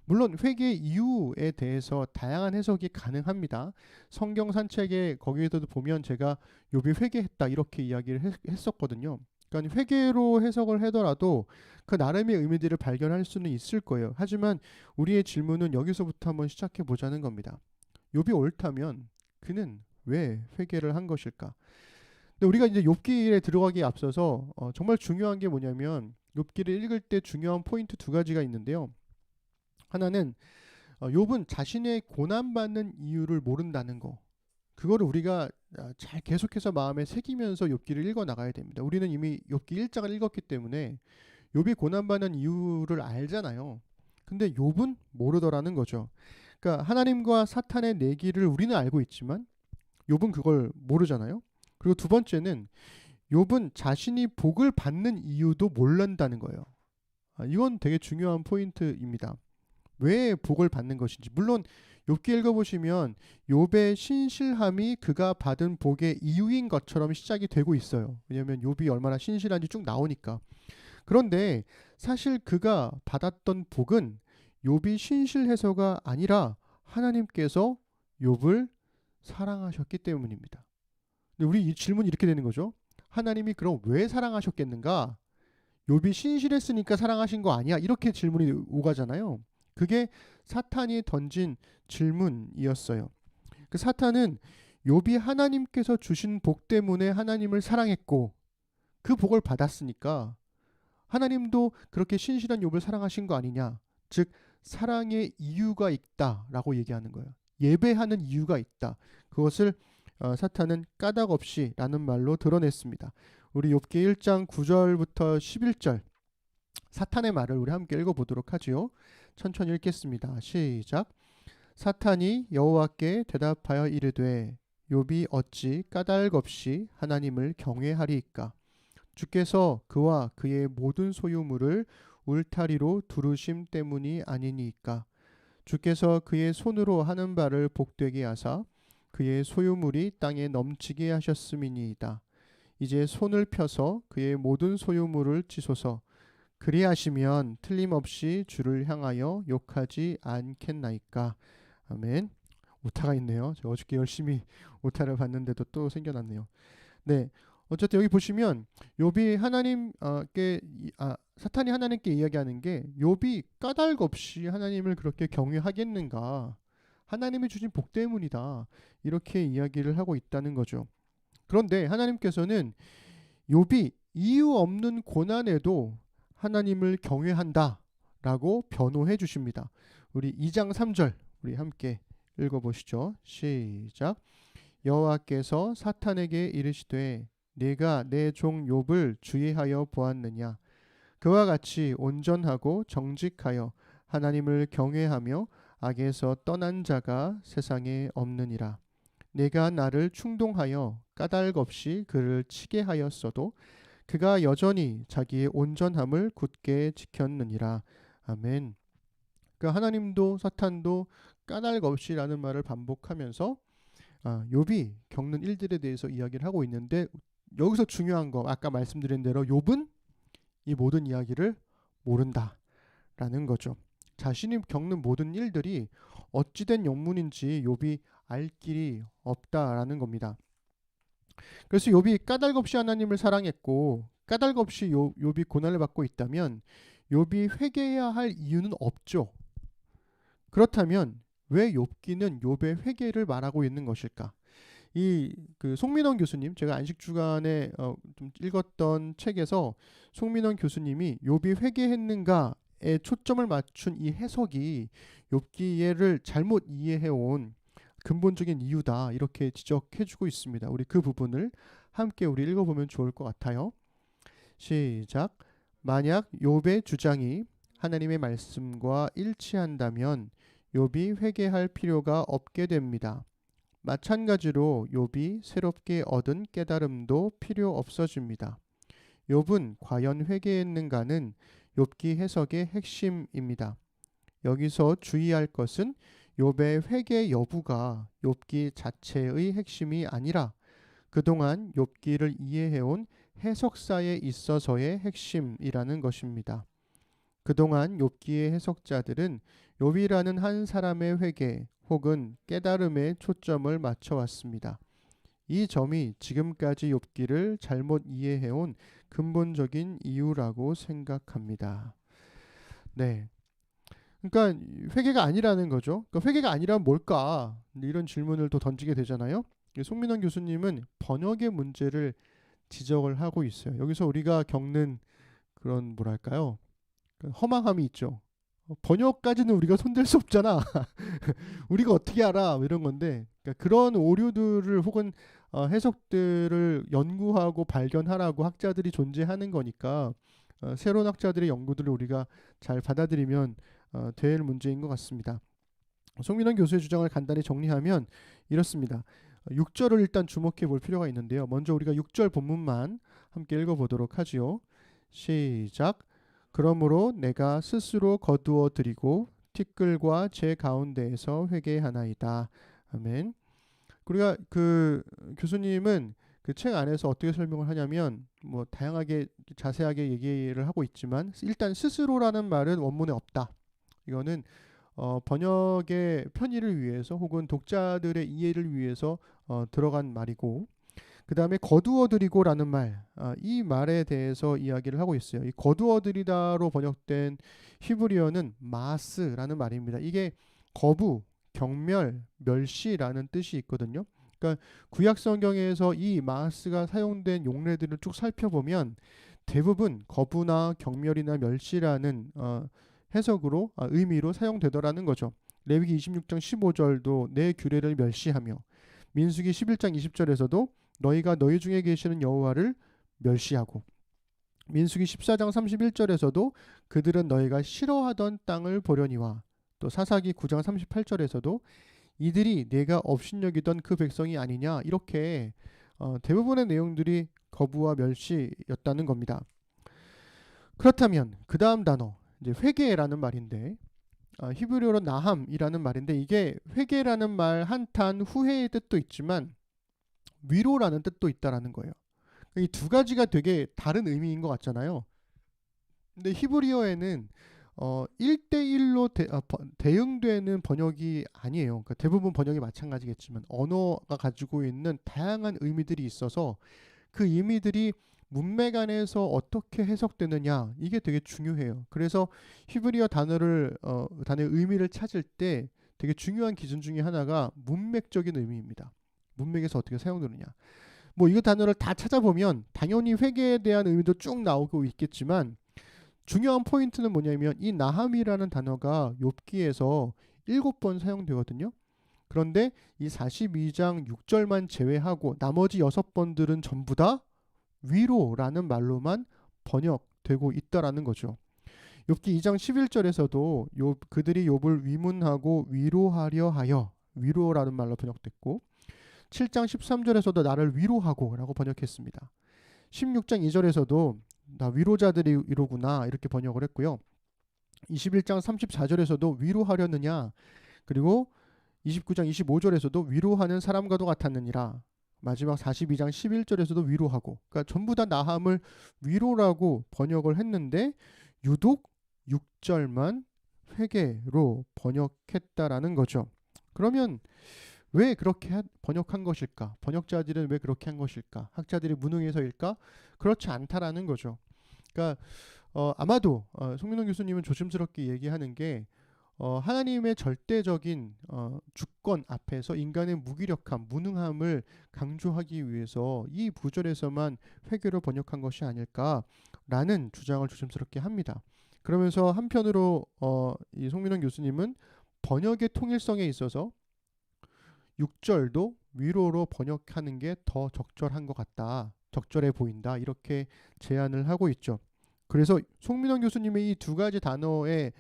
물론 회개 이유에 대해서 다양한 해석이 가능합니다. 성경 산책에 거기에도 보면 제가 욥이 회개했다 이렇게 이야기를 했었거든요. 그러니까 회개로 해석을 하더라도 그 나름의 의미들을 발견할 수는 있을 거예요. 하지만 우리의 질문은 여기서부터 한번 시작해 보자는 겁니다. 욥이 옳다면 그는 왜 회개를 한 것일까? 근데 우리가 이제 욥기에 들어가기에 앞서서 정말 중요한 게 뭐냐면 욥기를 읽을 때 중요한 포인트 두 가지가 있는데요. 하나는 욥은 자신의 고난받는 이유를 모른다는 거. 그거를 우리가 잘 계속해서 마음에 새기면서 욥기를 읽어 나가야 됩니다. 우리는 이미 욥기 1장을 읽었기 때문에 욥이 고난받는 이유를 알잖아요. 근데 욥은 모르더라는 거죠. 그러니까 하나님과 사탄의 내기를 우리는 알고 있지만 욥은 그걸 모르잖아요. 그리고 두 번째는 욥은 자신이 복을 받는 이유도 모른다는 거예요. 이건 되게 중요한 포인트입니다. 왜 복을 받는 것인지. 물론 욥기 읽어보시면 욥의 신실함이 그가 받은 복의 이유인 것처럼 시작이 되고 있어요. 왜냐하면 욥이 얼마나 신실한지 쭉 나오니까. 그런데 사실 그가 받았던 복은 욥이 신실해서가 아니라 하나님께서 욥을 사랑하셨기 때문입니다. 근데 우리 이 질문이 이렇게 되는 거죠. 하나님이 그럼 왜 사랑하셨겠는가? 욥이 신실했으니까 사랑하신 거 아니야? 이렇게 질문이 오가잖아요. 그게 사탄이 던진 질문이었어요. 그 사탄은 욥이 하나님께서 주신 복 때문에 하나님을 사랑했고 그 복을 받았으니까 하나님도 그렇게 신실한 욥을 사랑하신 거 아니냐? 즉 사랑의 이유가 있다라고 얘기하는 거예요. 예배하는 이유가 있다. 그것을 사탄은 까닭 없이 라는 말로 드러냈습니다. 우리 욥기 1장 9절부터 11절 사탄의 말을 우리 함께 읽어보도록 하지요. 천천히 읽겠습니다. 시작. 사탄이 여호와께 대답하여 이르되 욥이 어찌 까닭 없이 하나님을 경외하리이까? 주께서 그와 그의 모든 소유물을 울타리로 두르심 때문이 아니니까? 주께서 그의 손으로 하는 바를 복되게 하사 그의 소유물이 땅에 넘치게 하셨음이니이다. 이제 손을 펴서 그의 모든 소유물을 치소서. 그리하시면 틀림없이 주를 향하여 욕하지 않겠나이까. 아멘. 오타가 있네요. 제가 어저께 열심히 오타를 봤는데도 또 생겨났네요. 네, 어쨌든 여기 보시면 욥이 사탄이 하나님께 이야기하는 게 욥이 까닭 없이 하나님을 그렇게 경외하겠는가? 하나님이 주신 복 때문이다. 이렇게 이야기를 하고 있다는 거죠. 그런데 하나님께서는 욥이 이유 없는 고난에도 하나님을 경외한다라고 변호해 주십니다. 우리 2장 3절 우리 함께 읽어보시죠. 시작. 여호와께서 사탄에게 이르시되 네가 내 종 욥을 주의하여 보았느냐? 그와 같이 온전하고 정직하여 하나님을 경외하며 악에서 떠난 자가 세상에 없느니라. 내가 나를 충동하여 까닭 없이 그를 치게 하였어도 그가 여전히 자기의 온전함을 굳게 지켰느니라. 아멘. 그러니까 하나님도 사탄도 까닭 없이라는 말을 반복하면서 욥이 겪는 일들에 대해서 이야기를 하고 있는데, 여기서 중요한 거 아까 말씀드린 대로 욥은 이 모든 이야기를 모른다라는 거죠. 자신이 겪는 모든 일들이 어찌된 영문인지 욥이 알 길이 없다라는 겁니다. 그래서 욥이 까닭 없이 하나님을 사랑했고 까닭 없이 욥이 고난을 받고 있다면 욥이 회개해야 할 이유는 없죠. 그렇다면 왜 욥기는 욥의 회개를 말하고 있는 것일까? 그 송민원 교수님, 제가 안식 주간에 좀 읽었던 책에서 송민원 교수님이 욥이 회개했는가에 초점을 맞춘 이 해석이 욥기를 잘못 이해해온 근본적인 이유다, 이렇게 지적해주고 있습니다. 우리 그 부분을 함께 우리 읽어보면 좋을 것 같아요. 시작. 만약 욥의 주장이 하나님의 말씀과 일치한다면 욥이 회개할 필요가 없게 됩니다. 마찬가지로 욥이 새롭게 얻은 깨달음도 필요 없어집니다. 욥은 과연 회개했는가는 욥기 해석의 핵심입니다. 여기서 주의할 것은 욥의 회개 여부가 욥기 자체의 핵심이 아니라 그동안 욥기를 이해해온 해석사에 있어서의 핵심이라는 것입니다. 그동안 욥기의 해석자들은 욥이라는 한 사람의 회개 혹은 깨달음에 초점을 맞춰왔습니다. 이 점이 지금까지 욥기를 잘못 이해해온 근본적인 이유라고 생각합니다. 네. 그러니까 회개가 아니라는 거죠. 그러니까 회개가 아니라면 뭘까? 이런 질문을 또 던지게 되잖아요. 송민원 교수님은 번역의 문제를 지적을 하고 있어요. 여기서 우리가 겪는 그런 뭐랄까요? 허망함이 있죠. 번역까지는 우리가 손댈 수 없잖아. 우리가 어떻게 알아? 이런 건데, 그러니까 그런 오류들을 혹은 해석들을 연구하고 발견하라고 학자들이 존재하는 거니까 새로운 학자들의 연구들을 우리가 잘 받아들이면 될 문제인 것 같습니다. 송민원 교수의 주장을 간단히 정리하면 이렇습니다. 6절을 일단 주목해 볼 필요가 있는데요. 먼저 우리가 6절 본문만 함께 읽어보도록 하지요. 시작. 그러므로 내가 스스로 거두어 드리고 티끌과 제 가운데에서 회개하나이다. 아멘. 우리가 그 교수님은 그 책 안에서 어떻게 설명을 하냐면 뭐 다양하게 자세하게 얘기를 하고 있지만 일단 스스로라는 말은 원문에 없다. 이거는 번역의 편의를 위해서 혹은 독자들의 이해를 위해서 들어간 말이고, 그 다음에 거두어드리고라는 말, 이 말에 대해서 이야기를 하고 있어요. 이 거두어드리다로 번역된 히브리어는 마스라는 말입니다. 이게 거부, 경멸, 멸시라는 뜻이 있거든요. 그러니까 구약 성경에서 이 마스가 사용된 용례들을 쭉 살펴보면 대부분 거부나 경멸이나 멸시라는 해석으로 의미로 사용되더라는 거죠. 레위기 26장 15절도 내 규례를 멸시하며, 민수기 11장 20절에서도 너희가 너희 중에 계시는 여호와를 멸시하고, 민수기 14장 31절에서도 그들은 너희가 싫어하던 땅을 보려니와, 또 사사기 9장 38절에서도 이들이 내가 업신여기던 그 백성이 아니냐, 이렇게 대부분의 내용들이 거부와 멸시였다는 겁니다. 그렇다면 그 다음 단어 이제 회개라는 말인데, 히브리어로 나함이라는 말인데, 이게 회개라는 말 한탄 후회의 뜻도 있지만 위로라는 뜻도 있다라는 거예요. 이 두 가지가 되게 다른 의미인 것 같잖아요. 근데 히브리어에는 1대1로 대응되는 번역이 아니에요. 그러니까 대부분 번역이 마찬가지겠지만 언어가 가지고 있는 다양한 의미들이 있어서 그 의미들이 문맥 안에서 어떻게 해석되느냐, 이게 되게 중요해요. 그래서 히브리어 단어의 의미를 찾을 때 되게 중요한 기준 중에 하나가 문맥적인 의미입니다. 문맥에서 어떻게 사용되느냐. 뭐 이거 단어를 다 찾아보면 당연히 회개에 대한 의미도 쭉 나오고 있겠지만 중요한 포인트는 뭐냐면 이 나함이라는 단어가 욥기에서 7번 사용되거든요. 그런데 이 42장 6절만 제외하고 나머지 6번들은 전부 다 위로라는 말로만 번역되고 있다라는 거죠. 욥기 2장 11절에서도 그들이 욥을 위문하고 위로하려 하여, 위로라는 말로 번역됐고, 7장 13절에서도 나를 위로하고 라고 번역했습니다. 16장 2절에서도 나 위로자들이 위로구나 이렇게 번역을 했고요. 21장 34절에서도 위로하려느냐, 그리고 29장 25절에서도 위로하는 사람과도 같았느니라. 마지막 42장 11절에서도 위로하고, 그러니까 전부 다 나함을 위로라고 번역을 했는데 유독 6절만 회개로 번역했다라는 거죠. 그러면 왜 그렇게 번역한 것일까? 번역자들은 왜 그렇게 한 것일까? 학자들이 무능해서일까? 그렇지 않다라는 거죠. 그러니까 아마도 송민호 교수님은 조심스럽게 얘기하는 게 하나님의 절대적인 주권 앞에서 인간의 무기력함, 무능함을 강조하기 위해서 이 구절에서만 회개로 번역한 것이 아닐까라는 주장을 조심스럽게 합니다. 그러면서 한편으로 이 송민호 교수님은 번역의 통일성에 있어서 6절도 위로로 번역하는 게 더 적절한 것 같다, 적절해 보인다, 이렇게 제안을 하고 있죠. 그래서 송민원 교수님의 이 두 가지 단어의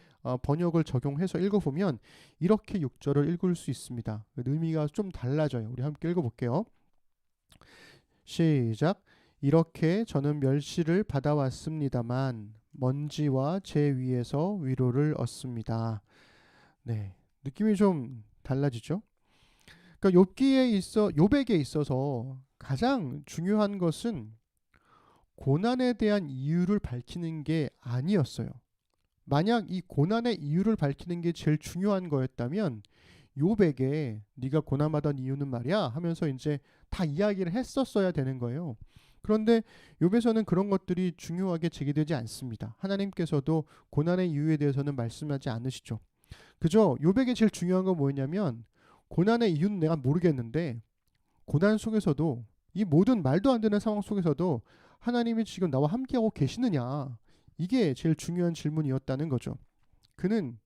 번역을 적용해서 읽어보면 이렇게 6절을 읽을 수 있습니다. 의미가 좀 달라져요. 우리 함께 읽어볼게요. 시작. 이렇게 저는 멸시를 받아왔습니다만 먼지와 제 위에서 위로를 얻습니다. 네, 느낌이 좀 달라지죠? 그러니까 욥에게 있어서 가장 중요한 것은 고난에 대한 이유를 밝히는 게 아니었어요. 만약 이 고난의 이유를 밝히는 게 제일 중요한 거였다면 욥에게 네가 고난받은 이유는 말이야 하면서 이제 다 이야기를 했었어야 되는 거예요. 그런데 욥에서는 그런 것들이 중요하게 제기되지 않습니다. 하나님께서도 고난의 이유에 대해서는 말씀하지 않으시죠. 그저 욥에게 제일 중요한 건 뭐였냐면, 고난의 이유는 내가 모르겠는데 고난 속에서도, 이 모든 말도 안 되는 상황 속에서도 하나님이 지금 나와 함께하고 계시느냐, 이게 제일 중요한 질문이었다는 거죠. 그는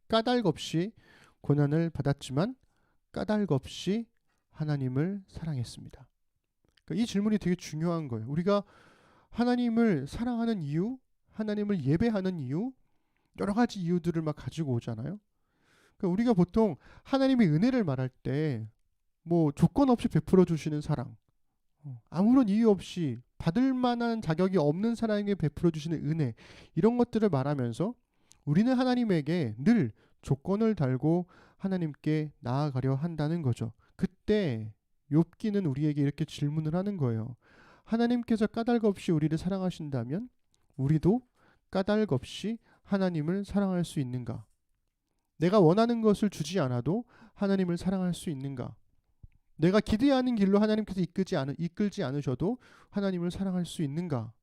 까닭 없이 고난을 받았지만 까닭 없이 하나님을 사랑했습니다. 그러니까 이 질문이 되게 중요한 거예요. 우리가 하나님을 사랑하는 이유, 하나님을 예배하는 이유, 여러 가지 이유들을 막 가지고 오잖아요. 그러니까 우리가 보통 하나님의 은혜를 말할 때 뭐 조건 없이 베풀어 주시는 사랑, 아무런 이유 없이 받을 만한 자격이 없는 사람에게 베풀어 주시는 은혜, 이런 것들을 말하면서 우리는 하나님에게 늘 조건을 달고 하나님께 나아가려 한다는 거죠. 그때 욥기는 우리에게 이렇게 질문을 하는 거예요. 하나님께서 까닭 없이 우리를 사랑하신다면 우리도 까닭 없이 하나님을 사랑할 수 있는가? 내가 원하는 것을 주지 않아도 하나님을 사랑할 수 있는가? 내가 기대하는 길로 하나님께서 이끌지 않으셔도 하나님을 사랑할 수 있는가?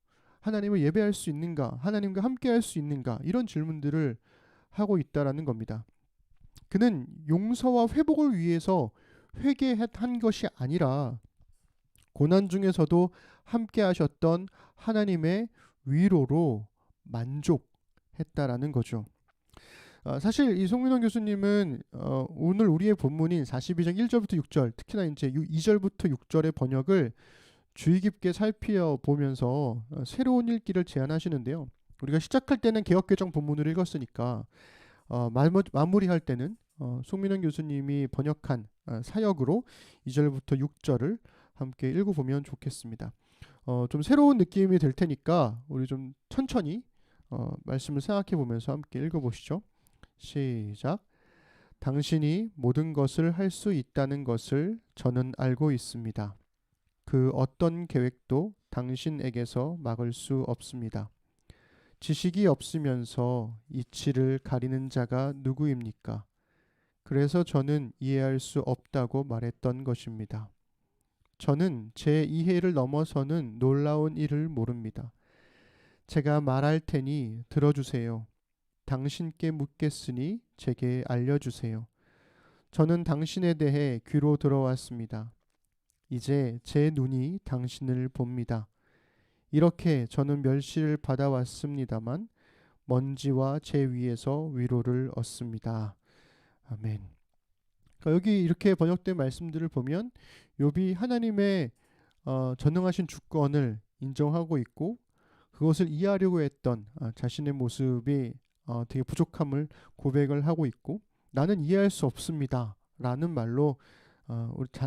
하나님을 예배할 수 있는가? 하나님과 함께할 수 있는가? 이런 질문들을 하고 있다라는 겁니다. 그는 용서와 회복을 위해서 회개한 것이 아니라 고난 중에서도 함께하셨던 하나님의 위로로 만족했다라는 거죠. 사실 이 송민원 교수님은 오늘 우리의 본문인 42장 1절부터 6절, 특히나 이제 2절부터 6절의 번역을 주의 깊게 살펴보면서 새로운 읽기를 제안하시는데요. 우리가 시작할 때는 개역개정 본문을 읽었으니까 마무리할 때는 송민원 교수님이 번역한 사역으로 2절부터 6절을 함께 읽어보면 좋겠습니다. 좀 새로운 느낌이 될 테니까 우리 좀 천천히 말씀을 생각해 보면서 함께 읽어보시죠. 시작. 당신이 모든 것을 할 수 있다는 것을 저는 알고 있습니다. 그 어떤 계획도 당신에게서 막을 수 없습니다. 지식이 없으면서 이치를 가리는 자가 누구입니까? 그래서 저는 이해할 수 없다고 말했던 것입니다. 저는 제 이해를 넘어서는 놀라운 일을 모릅니다. 제가 말할 테니 들어주세요. 당신께 묻겠으니 제게 알려주세요. 저는 당신에 대해 귀로 들어왔습니다. 이제 제 눈이 당신을 봅니다. 이렇게 저는 멸시를 받아왔습니다만 먼지와 제 위에서 위로를 얻습니다. 아멘. 그러니까 여기 이렇게 번역된 말씀들을 보면 욥이 하나님의 전능하신 주권을 인정하고 있고, 그것을 이해하려고 했던 자신의 모습이 되게 부족함을 고백을 하고 있고, 나는 이해할 수 없습니다 라는 말로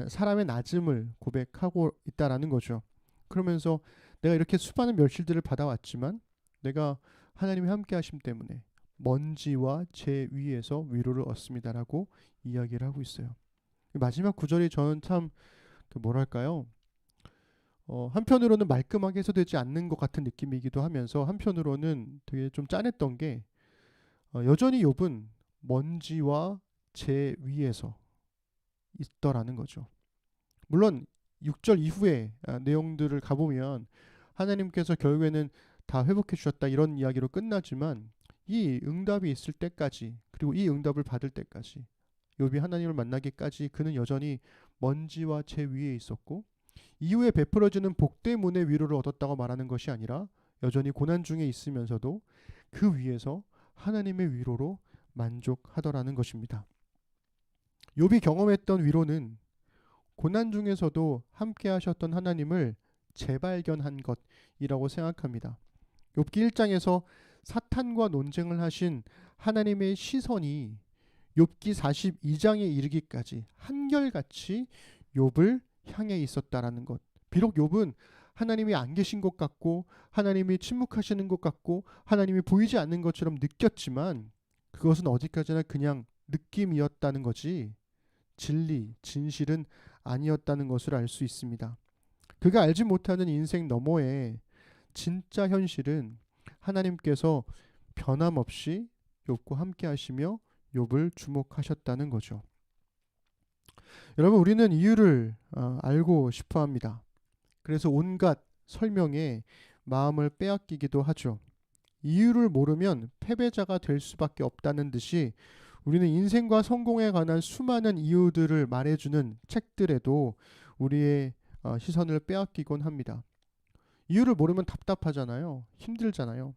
사람의 낮음을 고백하고 있다라는 거죠. 그러면서 내가 이렇게 수많은 멸실들을 받아왔지만 내가 하나님이 함께 하심 때문에 먼지와 재 위에서 위로를 얻습니다라고 이야기를 하고 있어요. 마지막 구절이 저는 참 뭐랄까요, 한편으로는 말끔하게 해소되지 않는 것 같은 느낌이기도 하면서 한편으로는 되게 좀 짠했던 게, 여전히 욥은 먼지와 재 위에서 있더라는 거죠. 물론 6절 이후에 내용들을 가보면 하나님께서 결국에는 다 회복해 주셨다 이런 이야기로 끝나지만, 이 응답이 있을 때까지, 그리고 이 응답을 받을 때까지, 욥이 하나님을 만나기까지 그는 여전히 먼지와 재 위에 있었고, 이후에 베풀어지는 복 때문에 위로를 얻었다고 말하는 것이 아니라 여전히 고난 중에 있으면서도 그 위에서 하나님의 위로로 만족하더라는 것입니다. 욥이 경험했던 위로는 고난 중에서도 함께 하셨던 하나님을 재발견한 것이라고 생각합니다. 욥기 1장에서 사탄과 논쟁을 하신 하나님의 시선이 욥기 42장에 이르기까지 한결같이 욥을 향해 있었다라는 것. 비록 욥은 하나님이 안 계신 것 같고 하나님이 침묵하시는 것 같고 하나님이 보이지 않는 것처럼 느꼈지만, 그것은 어디까지나 그냥 느낌이었다는 거지 진리, 진실은 아니었다는 것을 알 수 있습니다. 그가 알지 못하는 인생 너머에 진짜 현실은 하나님께서 변함없이 욥과 함께 하시며 욥을 주목하셨다는 거죠. 여러분, 우리는 이유를 알고 싶어 합니다. 그래서 온갖 설명에 마음을 빼앗기기도 하죠. 이유를 모르면 패배자가 될 수밖에 없다는 듯이 우리는 인생과 성공에 관한 수많은 이유들을 말해주는 책들에도 우리의 시선을 빼앗기곤 합니다. 이유를 모르면 답답하잖아요. 힘들잖아요.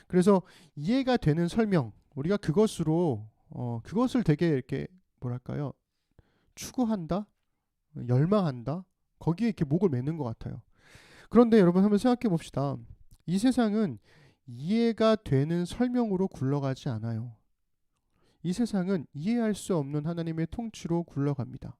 그래서 이해가 되는 설명, 우리가 그것을 되게 이렇게 뭐랄까요, 추구한다, 열망한다, 거기에 이렇게 목을 매는 것 같아요. 그런데 여러분, 한번 생각해 봅시다. 이 세상은 이해가 되는 설명으로 굴러가지 않아요. 이 세상은 이해할 수 없는 하나님의 통치로 굴러갑니다.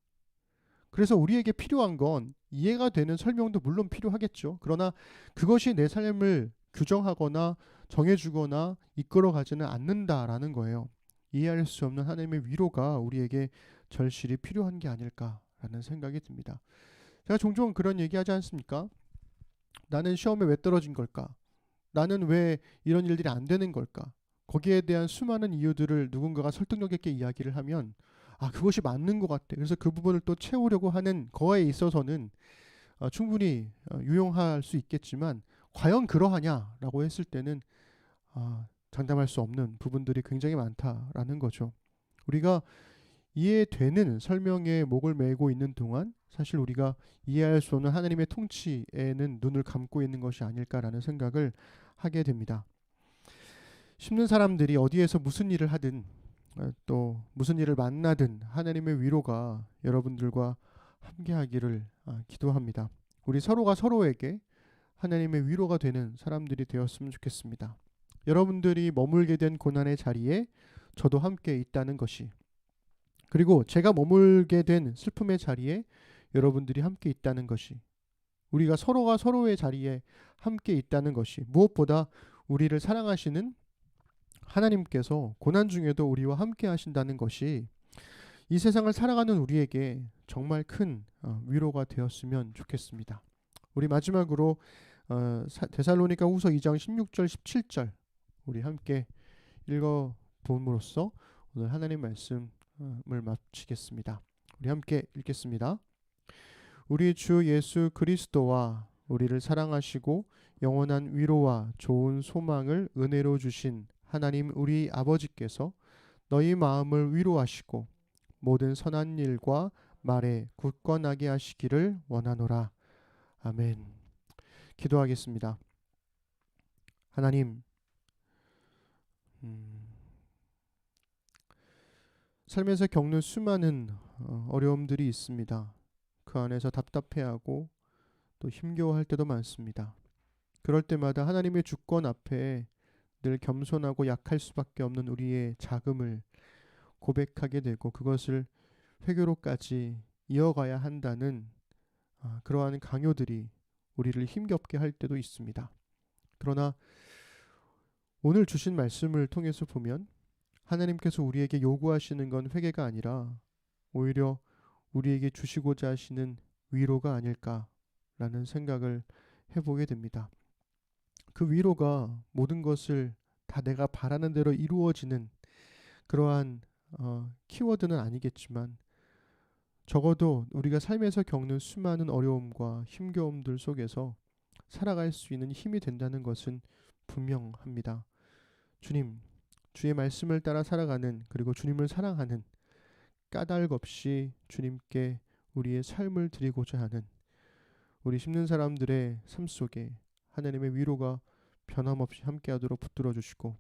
그래서 우리에게 필요한 건 이해가 되는 설명도 물론 필요하겠죠. 그러나 그것이 내 삶을 규정하거나 정해주거나 이끌어가지는 않는다라는 거예요. 이해할 수 없는 하나님의 위로가 우리에게 절실히 필요한 게 아닐까라는 생각이 듭니다. 제가 종종 그런 얘기하지 않습니까? 나는 시험에 왜 떨어진 걸까? 나는 왜 이런 일들이 안 되는 걸까? 거기에 대한 수많은 이유들을 누군가가 설득력 있게 이야기를 하면 그것이 맞는 것 같아. 그래서 그 부분을 또 채우려고 하는 거에 있어서는 충분히 유용할 수 있겠지만, 과연 그러하냐라고 했을 때는 장담할 수 없는 부분들이 굉장히 많다라는 거죠. 우리가 이해되는 설명에 목을 메고 있는 동안 사실 우리가 이해할 수 없는 하나님의 통치에는 눈을 감고 있는 것이 아닐까라는 생각을 하게 됩니다. 심는 사람들이 어디에서 무슨 일을 하든 또 무슨 일을 만나든 하나님의 위로가 여러분들과 함께하기를 기도합니다. 우리 서로가 서로에게 하나님의 위로가 되는 사람들이 되었으면 좋겠습니다. 여러분들이 머물게 된 고난의 자리에 저도 함께 있다는 것이, 그리고 제가 머물게 된 슬픔의 자리에 여러분들이 함께 있다는 것이, 우리가 서로가 서로의 자리에 함께 있다는 것이, 무엇보다 우리를 사랑하시는 하나님께서 고난 중에도 우리와 함께 하신다는 것이 이 세상을 살아가는 우리에게 정말 큰 위로가 되었으면 좋겠습니다. 우리 마지막으로 데살로니가 후서 2장 16절 17절 우리 함께 읽어봄으로써 오늘 하나님 말씀을 마치겠습니다. 우리 함께 읽겠습니다. 우리 주 예수 그리스도와 우리를 사랑하시고 영원한 위로와 좋은 소망을 은혜로 주신 하나님 우리 아버지께서 너희 마음을 위로하시고 모든 선한 일과 말에 굳건하게 하시기를 원하노라. 아멘. 기도하겠습니다. 하나님, 삶에서 겪는 수많은 어려움들이 있습니다. 그 안에서 답답해하고 또 힘겨워할 때도 많습니다. 그럴 때마다 하나님의 주권 앞에 늘 겸손하고 약할 수밖에 없는 우리의 자금을 고백하게 되고 그것을 회개로까지 이어가야 한다는 그러한 강요들이 우리를 힘겹게 할 때도 있습니다. 그러나 오늘 주신 말씀을 통해서 보면 하나님께서 우리에게 요구하시는 건 회개가 아니라 오히려 우리에게 주시고자 하시는 위로가 아닐까라는 생각을 해보게 됩니다. 그 위로가 모든 것을 다 내가 바라는 대로 이루어지는 그러한 키워드는 아니겠지만 적어도 우리가 삶에서 겪는 수많은 어려움과 힘겨움들 속에서 살아갈 수 있는 힘이 된다는 것은 분명합니다. 주님, 주의 말씀을 따라 살아가는 그리고 주님을 사랑하는 까닭 없이 주님께 우리의 삶을 드리고자 하는 우리 힘든 사람들의 삶 속에 하나님의 위로가 변함없이 함께하도록 붙들어 주시고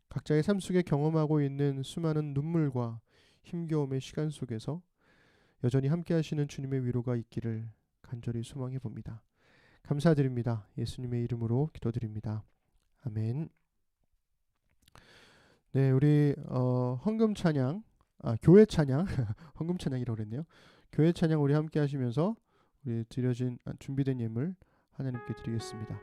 각자의 삶 속에 경험하고 있는 수많은 눈물과 힘겨움의 시간 속에서 여전히 함께하시는 주님의 위로가 있기를 간절히 소망해 봅니다. 감사드립니다. 예수님의 이름으로 기도드립니다. 아멘. 네, 우리 헌금 찬양, 교회 찬양, 헌금 찬양이라고 그랬네요. 교회 찬양 우리 함께 하시면서 우리 드려진 준비된 예물 하나님께 드리겠습니다.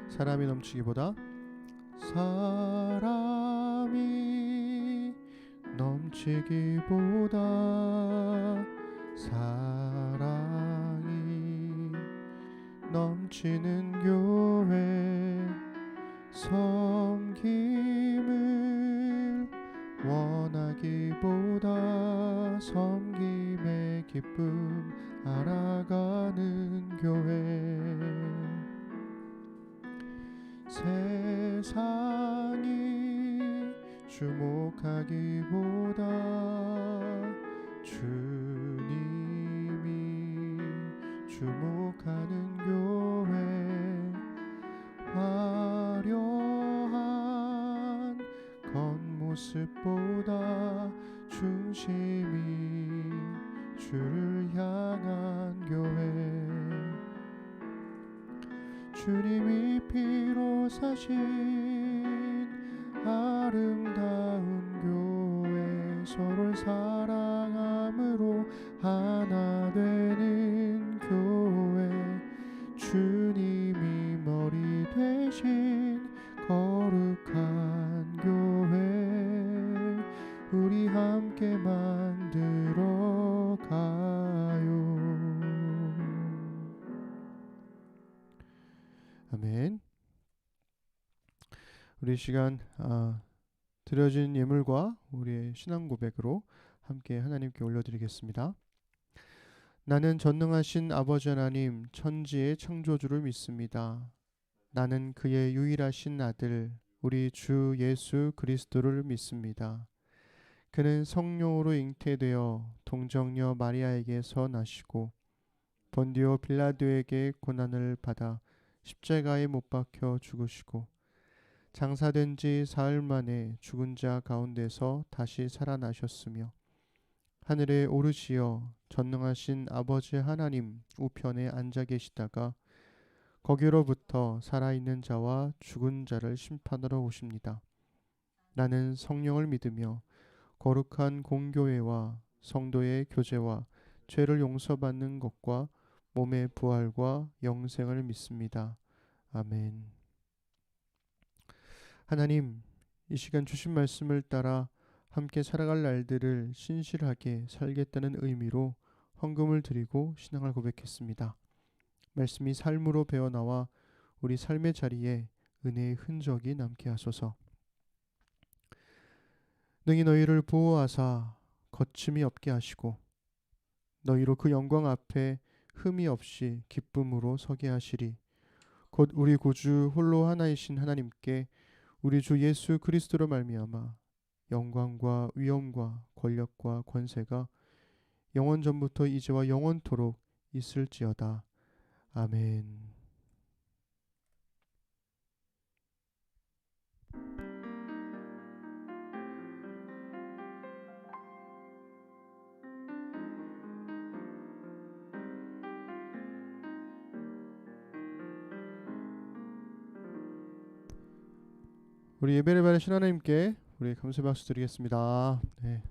사람이 넘치기보다 사람이 넘치기보다 사랑이 넘치는 교회 섬김을 원하기보다 섬김의 기쁨 알아가는 교회 세상이 주목하기보다 주님이 주목하는 교회 화려한 겉모습보다 중심이 주를 향한 교회 주님이 피로 사신 아름다운 교회 서로를 사랑함으로 하나 되는 교회 주님이 머리 되신 거룩한 교회 우리 함께 만들어 가요. 아멘. 우리 시간 드려진 예물과 우리의 신앙 고백으로 함께 하나님께 올려드리겠습니다. 나는 전능하신 아버지 하나님 천지의 창조주를 믿습니다. 나는 그의 유일하신 아들 우리 주 예수 그리스도를 믿습니다. 그는 성령으로 잉태되어 동정녀 마리아에게서 나시고 본디오 빌라도에게 고난을 받아 십자가에 못 박혀 죽으시고 장사된 지 사흘 만에 죽은 자 가운데서 다시 살아나셨으며 하늘에 오르시어 전능하신 아버지 하나님 우편에 앉아 계시다가 거기로부터 살아있는 자와 죽은 자를 심판하러 오십니다. 나는 성령을 믿으며 거룩한 공교회와 성도의 교제와 죄를 용서받는 것과 몸의 부활과 영생을 믿습니다. 아멘. 하나님, 이 시간 주신 말씀을 따라 함께 살아갈 날들을 신실하게 살겠다는 의미로 헌금을 드리고 신앙을 고백했습니다. 말씀이 삶으로 배어나와 우리 삶의 자리에 은혜의 흔적이 남게 하소서. 능히 너희를 보호하사 거침이 없게 하시고 너희로 그 영광 앞에 흠이 없이 기쁨으로 서게 하시리. 곧 우리 구주 홀로 하나이신 하나님께 우리 주 예수 그리스도로 말미암아 영광과 위엄과 권력과 권세가 영원 전부터 이제와 영원토록 있을지어다. 아멘. 우리 예배를 받으신 하나님께 우리 감사 박수 드리겠습니다. 네.